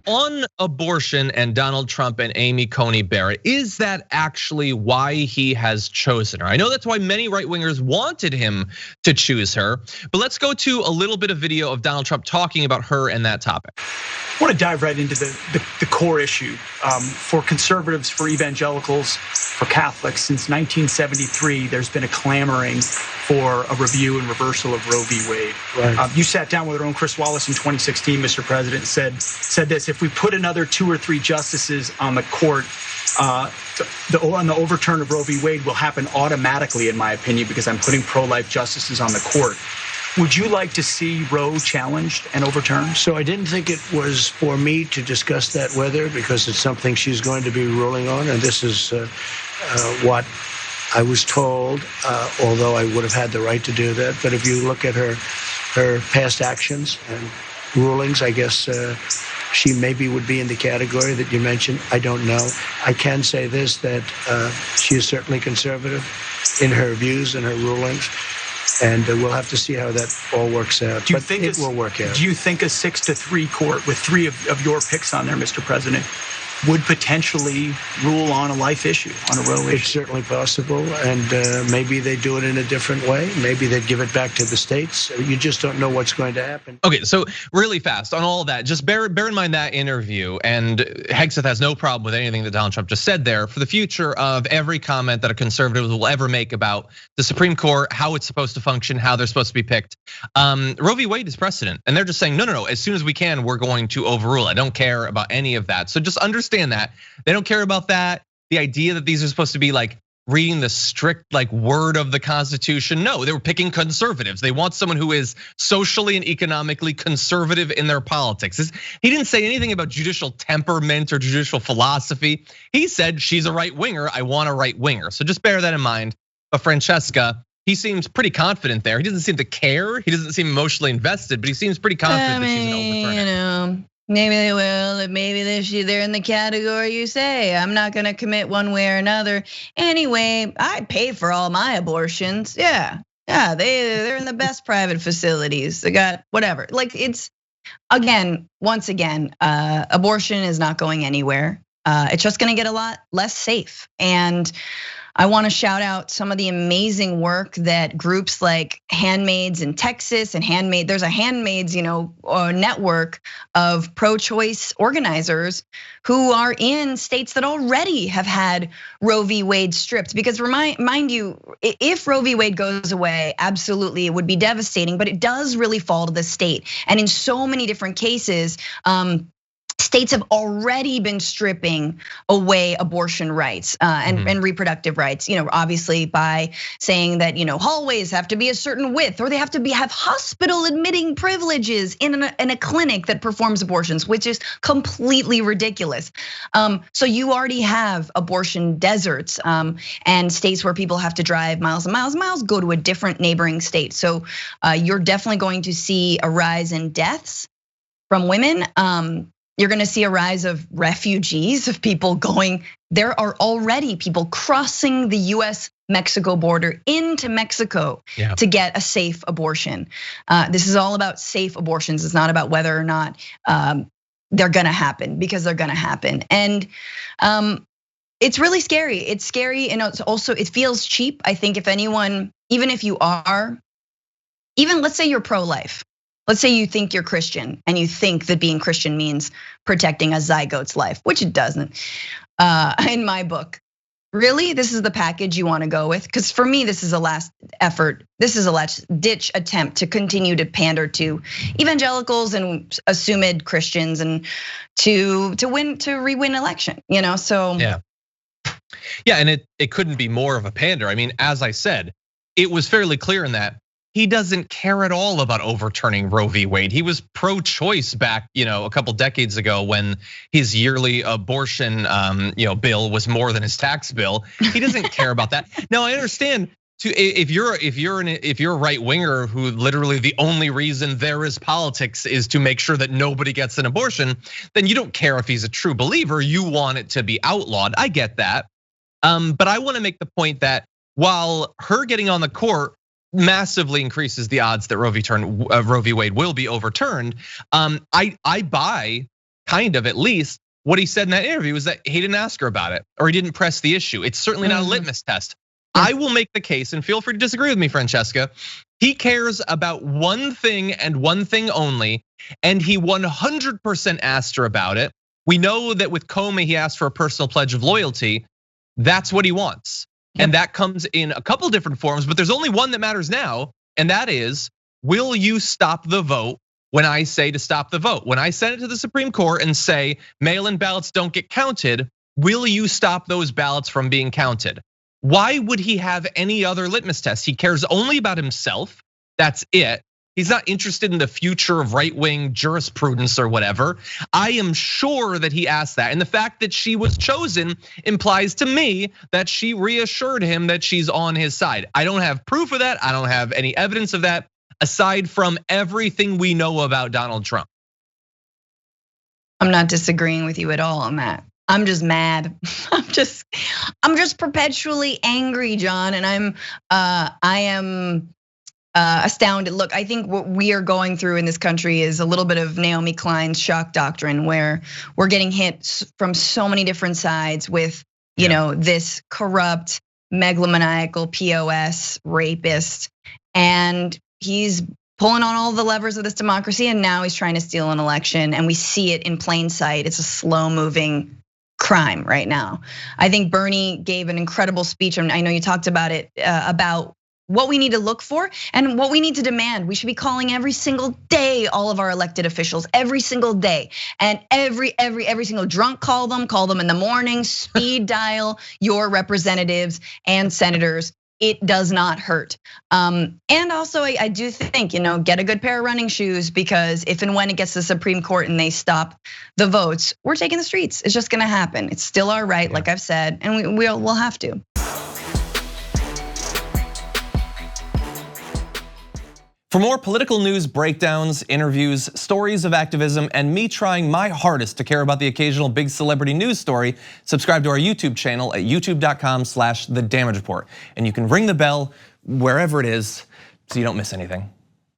on abortion and Donald Trump and Amy Coney Barrett, is that actually why he has chosen her? I know that's why many right-wingers wanted him to choose her, but let's go to a little bit of video of Donald Trump talking about her and that topic. I want to dive right into the core issue. For conservatives, for evangelicals, for Catholics, since 1973, there's been a clamoring for a review and reversal of Roe v. Wade. Right. You sat down with our own Chris Wallace in 2016, Mr. President, said this: if we put another 2 or 3 justices on the court, the overturn of Roe v. Wade will happen automatically, in my opinion, because I'm putting pro-life justices on the court. Would you like to see Roe challenged and overturned? So I didn't think it was for me to discuss that with her, because it's something she's going to be ruling on, and this is what I was told, although I would have had the right to do that. But if you look at her past actions and rulings, I guess she maybe would be in the category that you mentioned. I don't know. I can say this, that she is certainly conservative in her views and her rulings. And we'll have to see how that all works out. Do you think it will work out? Do you think a 6-3 court with 3 of your picks on there, Mr. President, would potentially rule on a life issue, on a Roe issue? It's certainly possible, and maybe they do it in a different way. Maybe they'd give it back to the states. You just don't know what's going to happen. Okay, so really fast on all of that, just bear in mind that interview, and Hegseth has no problem with anything that Donald Trump just said there. For the future of every comment that a conservative will ever make about the Supreme Court, how it's supposed to function, how they're supposed to be picked, Roe v. Wade is precedent, and they're just saying, no, as soon as we can, we're going to overrule. I don't care about any of that. So just understand that they don't care about that. The idea that these are supposed to be like reading the strict like word of the Constitution. No, they were picking conservatives. They want someone who is socially and economically conservative in their politics. He didn't say anything about judicial temperament or judicial philosophy. He said she's a right winger. I want a right winger. So just bear that in mind. But Francesca, he seems pretty confident there. He doesn't seem to care. He doesn't seem emotionally invested, but he seems pretty confident that she's an overturner. You know. Maybe they will, maybe they're in the category you say. I'm not gonna commit one way or another. Anyway, I pay for all my abortions. Yeah, they're in the best private facilities. They got whatever. Like it's, once again, abortion is not going anywhere. It's just gonna get a lot less safe. And I want to shout out some of the amazing work that groups like Handmaids in Texas and there's a Handmaids, network of pro-choice organizers who are in states that already have had Roe v. Wade stripped. Because mind you, if Roe v. Wade goes away, absolutely it would be devastating, but it does really fall to the state. And in so many different cases, states have already been stripping away abortion rights and reproductive rights, obviously by saying that, hallways have to be a certain width, or they have to have hospital admitting privileges in a clinic that performs abortions, which is completely ridiculous. So you already have abortion deserts and states where people have to drive miles and miles and miles, go to a different neighboring state. So you're definitely going to see a rise in deaths from women. You're gonna see a rise of refugees, of people going. There are already people crossing the US-Mexico border into Mexico to get a safe abortion. This is all about safe abortions. It's not about whether or not they're gonna happen, because they're gonna happen. And it's really scary. It's scary, and it feels cheap. I think if anyone, even if you are, even let's say you're pro-life. Let's say you think you're Christian and you think that being Christian means protecting a zygote's life, which it doesn't, in my book. Really, this is the package you want to go with? Because for me, this is a last effort. This is a last ditch attempt to continue to pander to evangelicals and assumed Christians, and to re-win election. So yeah, and it couldn't be more of a pander. I mean, as I said, it was fairly clear in that he doesn't care at all about overturning Roe v. Wade. He was pro-choice back, a couple decades ago when his yearly abortion, bill was more than his tax bill. He doesn't care about that. Now I understand if you're a right winger who literally the only reason there is politics is to make sure that nobody gets an abortion, then you don't care if he's a true believer. You want it to be outlawed. I get that, but I want to make the point that while her getting on the court massively increases the odds that Roe v. Wade will be overturned, I buy kind of at least, what he said in that interview is that he didn't ask her about it, or he didn't press the issue. It's certainly not a litmus test. I will make the case, and feel free to disagree with me, Francesca. He cares about one thing and one thing only, and he 100% asked her about it. We know that with Comey, he asked for a personal pledge of loyalty. That's what he wants. And that comes in a couple different forms, but there's only one that matters now, and that is, will you stop the vote when I say to stop the vote? When I send it to the Supreme Court and say mail-in ballots don't get counted, will you stop those ballots from being counted? Why would he have any other litmus test? He cares only about himself, that's it. He's not interested in the future of right-wing jurisprudence or whatever. I am sure that he asked that. And the fact that she was chosen implies to me that she reassured him that she's on his side. I don't have proof of that. I don't have any evidence of that, aside from everything we know about Donald Trump. I'm not disagreeing with you at all on that. I'm just mad. I'm just perpetually angry, John, and I am astounded. Look, I think what we are going through in this country is a little bit of Naomi Klein's shock doctrine, where we're getting hit from so many different sides with, this corrupt, megalomaniacal POS rapist, and he's pulling on all the levers of this democracy, and now he's trying to steal an election, and we see it in plain sight. It's a slow-moving crime right now. I think Bernie gave an incredible speech, and I know you talked about it, about what we need to look for and what we need to demand. We should be calling every single day all of our elected officials, every single day, and every single drunk call them in the morning, speed dial your representatives and senators. It does not hurt. And also, I do think, get a good pair of running shoes, because if and when it gets to the Supreme Court and they stop the votes, we're taking the streets. It's just gonna happen. It's still our right, like I've said, and we'll have to. For more political news breakdowns, interviews, stories of activism, and me trying my hardest to care about the occasional big celebrity news story, subscribe to our YouTube channel at youtube.com/The Damage Report. And you can ring the bell wherever it is so you don't miss anything.